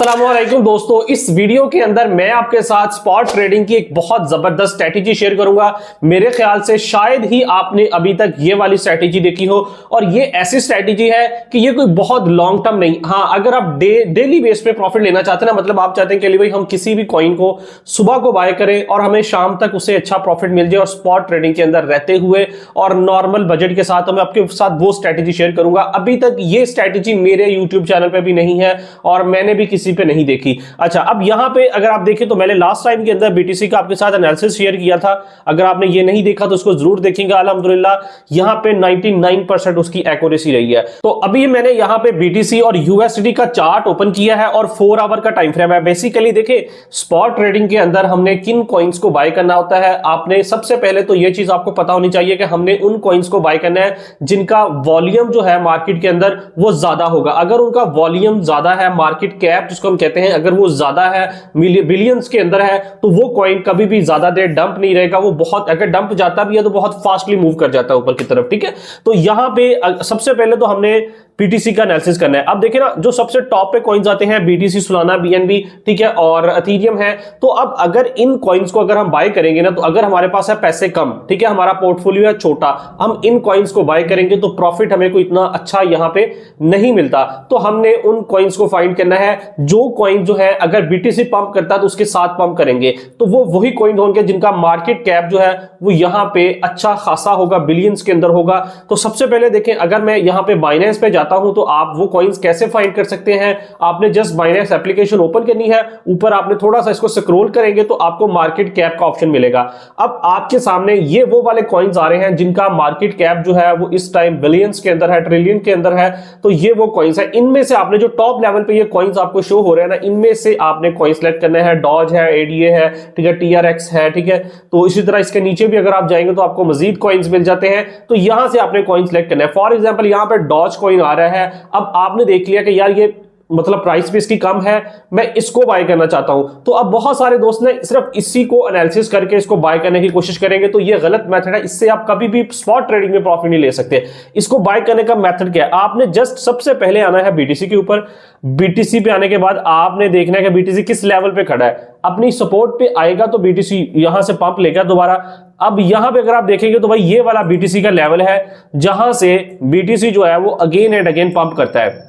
अस्सलामुअलैकुम दोस्तों, इस वीडियो के अंदर मैं आपके साथ स्पॉट ट्रेडिंग की एक बहुत जबरदस्त स्ट्रैटेजी शेयर करूंगा। मेरे ख्याल से शायद ही आपने अभी तक ये वाली स्ट्रैटेजी देखी हो और ये ऐसी स्ट्रैटेजी है कि ये कोई बहुत लॉन्ग टर्म नहीं। हाँ, अगर आप डेली बेस पे प्रॉफिट लेना चाहते हैं ना, मतलब आप चाहते हैं कि भाई हम किसी भी कॉइन को सुबह को बाय करें और हमें शाम तक उसे अच्छा प्रॉफिट मिल जाए और स्पॉट ट्रेडिंग के अंदर रहते हुए और नॉर्मल बजट के साथ, मैं आपके साथ वो स्ट्रैटेजी शेयर करूंगा। अभी तक ये स्ट्रैटेजी मेरे यूट्यूब चैनल पे भी नहीं है और मैंने भी किसी पे नहीं देखी। अच्छा, अब यहां पे अगर आप देखें तो मैंने लास्ट टाइम के अंदर बीटीसी का आपके साथ एनालिसिस शेयर किया था। अगर आपने ये नहीं देखा तो उसको जरूर देखेंगे। अल्हम्दुलिल्लाह यहां पे 99% उसकी एक्यूरेसी रही है। तो अभी मैंने यहां पे बीटीसी और यूएसडी का चार्ट ओपन किया है और 4 आवर का टाइम फ्रेम है। बेसिकली देखिए, स्पॉट ट्रेडिंग के अंदर हमने किन कॉइन्स को बाय करना होता है, आपने सबसे पहले तो ये चीज आपको पता होनी चाहिए कि हमने उन कॉइन्स को बाय करना है जिनका वॉल्यूम जो है मार्केट के अंदर वो ज्यादा होगा। अगर उनका वॉल्यूम ज्यादा है, मार्केट कैप जिसको हम कहते हैं, अगर वो ज्यादा है, बिलियंस के अंदर है, तो वो कॉइन कभी भी ज्यादा देर डंप नहीं रहेगा। वो बहुत, अगर डंप जाता भी है तो बहुत फास्टली मूव कर जाता है ऊपर की तरफ। ठीक है, तो यहां पे सबसे पहले तो हमने बीटीसी का एनालिसिस करना है। अब देखिए ना, जो सबसे टॉप पे कॉइन्स आते हैं बीटीसी, सोलाना, बीएनबी, ठीक है, और एथेरियम है। तो अब अगर इन कॉइन्स को अगर हम बाय करेंगे ना, तो अगर हमारे पास है पैसे कम, ठीक है, हमारा पोर्टफोलियो है छोटा, हम इन कॉइन्स को बाय करेंगे तो प्रॉफिट हमें कोई इतना अच्छा यहां पे नहीं मिलता। तो हमने उन कॉइन्स को फाइंड करना है जो कॉइन जो है अगर बीटीसी पंप करता है तो उसके साथ पंप करेंगे, तो वो वही कॉइन होंगे जिनका मार्केट कैप जो है वो यहां पे अच्छा खासा होगा, बिलियंस के अंदर होगा। तो सबसे पहले देखें, अगर मैं यहां पे बाइनेंस पे जाता हूं तो आप वो कॉइन्स कैसे फाइंड कर सकते हैं। आपने जस्ट बाइनेंस एप्लीकेशन ओपन करनी है, ऊपर आपने थोड़ा सा इसको स्क्रॉल करेंगे तो आपको मार्केट कैप का ऑप्शन मिलेगा। अब आपके सामने ये वो वाले कॉइन्स आ रहे हैं जिनका मार्केट कैप जो है वो इस टाइम बिलियंस के अंदर है, ट्रिलियन के अंदर है। तो ये वो कॉइन्स है। इनमें से आपने जो टॉप लेवल पे ये कॉइन्स आपको शो हो रहे हैं ना, इनमें से आपने कॉइन सेलेक्ट करना है। डॉज है, एडीए है, ठीक है, टीआरएक्स है, ठीक है। तो इसी तरह इसके नीचे भी अगर आप जाएंगे तो आपको मजीद कॉइन्स मिल जाते हैं। तो यहां से आपने कॉइन सेलेक्ट करना है। फॉर एग्जांपल यहां पे डॉज कॉइन आ रहा है। अब आपने देख लिया कि यार ये मतलब प्राइस भी इसकी कम है, मैं इसको बाय करना चाहता हूं। तो अब बहुत सारे दोस्त ने सिर्फ इसी को एनालिसिस करके इसको बाय करने की कोशिश करेंगे, तो ये गलत मेथड है। इससे आप कभी भी स्पॉट ट्रेडिंग में प्रॉफिट नहीं ले सकते। इसको बाय करने का मेथड क्या है, आपने जस्ट सबसे पहले आना है बीटीसी के ऊपर। बीटीसी पे आने के बाद आपने देखना है कि बीटीसी किस लेवल पे खड़ा है। अपनी सपोर्ट पे आएगा तो बीटीसी यहां से पंप लेगा दोबारा। अब यहां पे अगर आप देखेंगे तो भाई ये वाला बीटीसी का लेवल है जहां से बीटीसी जो है वो अगेन एंड अगेन पंप करता है।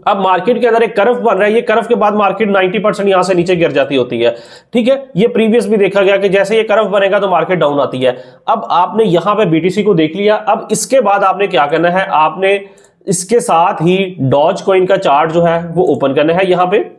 अब मार्केट के अंदर एक कर्व बन रहा है, ये कर्व के बाद मार्केट 90% यहां से नीचे गिर जाती होती है। ठीक है, ये प्रीवियस भी देखा गया कि जैसे ये कर्व बनेगा तो मार्केट डाउन आती है। अब आपने यहां पे बीटीसी को देख लिया। अब इसके बाद आपने क्या करना है, आपने इसके साथ ही डॉज कॉइन का चार्ट जो है वो ओपन करना है यहां पे।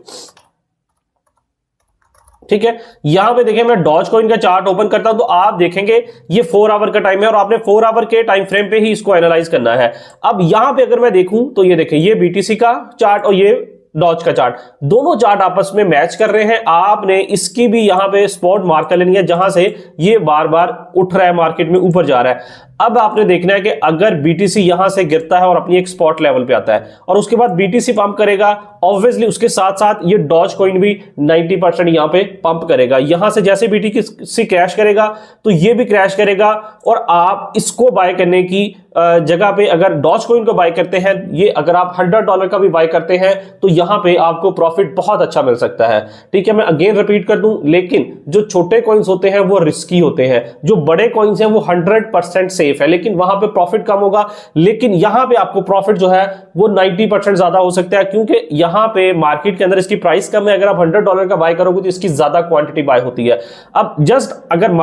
ठीक है, यहां पे देखिए मैं डॉज कॉइन का चार्ट ओपन करता हूं तो आप देखेंगे ये 4 आवर का टाइम है और आपने 4 आवर के टाइम फ्रेम पे ही इसको एनालाइज करना है। अब यहां पे अगर मैं देखूं तो ये देखिए, ये बीटीसी का चार्ट और ये डॉज का चार्ट, दोनों चार्ट आपस में मैच कर रहे हैं। आपने इसकी भी यहां पे स्पॉट मार्क कर लेनी है जहां से ये बार बार उठ रहा है, मार्केट में ऊपर जा रहा है। अब आपने देखना है कि अगर बीटीसी यहां से गिरता है और अपनी एक स्पॉट लेवल पे आता है और उसके बाद बीटीसी पंप करेगा, ऑब्वियसली उसके साथ साथ ये डॉज कॉइन भी 90% यहां पे पंप करेगा। यहां से जैसे बीटीसी क्रैश करेगा तो ये भी क्रैश करेगा और आप इसको बाय करने की जगह पे अगर डॉज कॉइन को बाय करते हैं, ये अगर आप $100 का भी बाय करते हैं तो यहां पे आपको प्रॉफिट बहुत अच्छा मिल सकता है। ठीक है, मैं अगेन रिपीट कर दूं, लेकिन जो छोटे कॉइन्स होते हैं वो रिस्की होते हैं, जो बड़े कॉइन्स हैं वो 100% सेफ है, लेकिन वहां पे प्रॉफिट कम होगा। लेकिन यहां पे आपको प्रॉफिट जो है वो 90% ज्यादा हो सकता है, क्योंकि यहां पे मार्केट के अंदर इसकी प्राइस कम है। अगर आप $100 का बाय करोगे तो इसकी ज्यादा क्वांटिटी बाय होती है। अब जस्ट अगर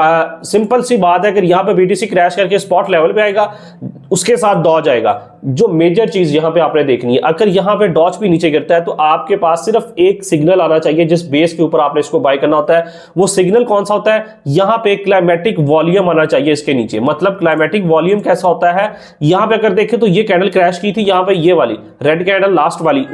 सिंपल सी बात है, अगर यहां पे बीटीसी क्रैश करके स्पॉट लेवल पे आएगा, उसके साथ डॉज आएगा। जो मेजर चीज यहां पे आपने देखनी है, अगर यहां पे डॉज भी नीचे गिरता है तो आपके पास सिर्फ एक सिग्नल आना चाहिए जिस बेस के ऊपर आपने इसको बाय करना होता है। वो सिग्नल कौन सा होता है, यहां पे क्लाइमेटिक वॉल्यूम आना चाहिए इसके नीचे। मतलब क्लाइमेटिक वॉल्यूम कैसा होता है, यहां पे अगर देखें तो ये कैंडल क्रैश की थी, यहां पे ये वाली रेड कैंडल लास्ट वाली,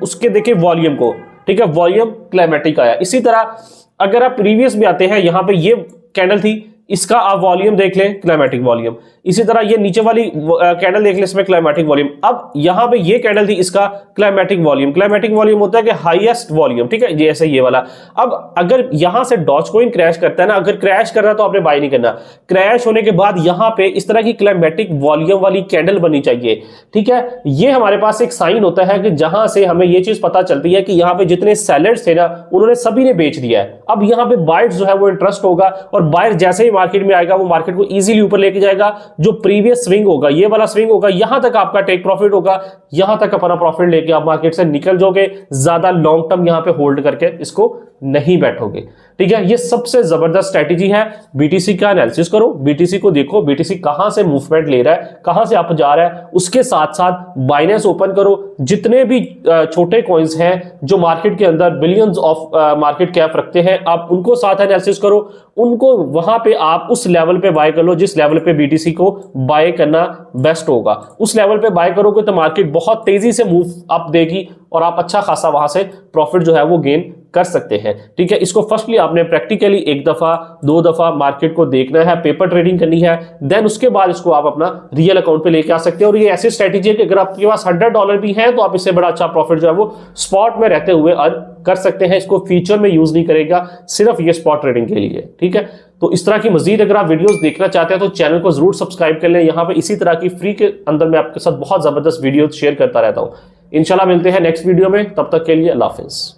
उसके देखिए वॉल्यूम को, ठीक है, वॉल्यूम क्लाइमेटिक आया। इसी तरह अगर आप प्रीवियस भी आते हैं, यहां पे ये कैंडल थी, इसका आप वॉल्यूम देख लें, क्लाइमेटिक वॉल्यूम। इसी तरह ये नीचे वाली कैंडल देख ले, इसमें क्लाइमेटिक वॉल्यूम। अब यहां पे ये कैंडल थी, इसका क्लाइमेटिक वॉल्यूम होता है कि हाईएस्ट वॉल्यूम, ठीक है, जैसे ये वाला। अब अगर यहां से डॉजकॉइन क्रैश करता है ना, अगर क्रैश कर रहा है तो आपने बाय नहीं करना। क्रैश होने के बाद यहां पे इस तरह की क्लाइमेटिक वॉल्यूम वाली कैंडल बननी चाहिए, ठीक है। ये हमारे पास एक साइन होता है कि जहां से हमें ये चीज पता चलती है कि यहां पे जितने सेलर्स थे ना, उन्होंने सभी ने बेच दिया है। अब यहां पे बायर्स जो है वो इंटरेस्ट होगा, और बायर जैसे ही मार्केट में आएगा वो मार्केट को इजीली ऊपर लेके जाएगा। जो प्रीवियस स्विंग होगा, ये वाला स्विंग होगा, यहां तक आपका टेक प्रॉफिट होगा, यहां तक अपना प्रॉफिट लेके आप मार्केट से निकल जाओगे। ज्यादा लॉन्ग टर्म यहां पे होल्ड करके इसको नहीं बैठोगे, ठीक है। ये सबसे जबरदस्त स्ट्रेटेजी है। बीटीसी का एनालिसिस करो, बीटीसी को देखो, बीटीसी कहां से मूवमेंट ले रहा है, कहां से अप जा रहा है, उसके साथ साथ बाइनेंस ओपन करो। जितने भी छोटे कॉइन्स हैं जो मार्केट के अंदर बिलियंस ऑफ मार्केट कैप रखते हैं, आप उनको साथ एनालिसिस करो, उनको वहां पे आप उस लेवल पे बाय कर लो जिस लेवल पे बीटीसी को बाय करना बेस्ट होगा। उस लेवल पे बाय करोगे तो मार्केट बहुत तेजी से मूव अप देगी और आप अच्छा खासा वहां से प्रॉफिट जो है वो गेन कर सकते हैं, ठीक है। इसको फर्स्टली आपने प्रैक्टिकली 1 दफा 2 दफा मार्केट को देखना है, पेपर ट्रेडिंग करनी है, देन उसके बाद इसको आप अपना रियल अकाउंट पे लेके आ सकते हैं। और ये ऐसी स्ट्रेटेजी है कि अगर आपके पास $100 भी है तो आप इससे बड़ा अच्छा प्रॉफिट जो है वो स्पॉट में रहते हुए अर्न कर सकते हैं। इसको फ्यूचर में यूज नहीं करेगा, सिर्फ ये स्पॉट ट्रेडिंग के लिए, ठीक है। तो इस तरह की मजीद अगर आप वीडियोस देखना चाहते हैं तो चैनल को जरूर सब्सक्राइब कर लें। यहां पे इसी तरह की फ्री के अंदर मैं आपके साथ बहुत जबरदस्त वीडियो शेयर करता रहता हूं। इंशाल्लाह मिलते हैं नेक्स्ट वीडियो में, तब तक के लिए अल्लाह हाफिज।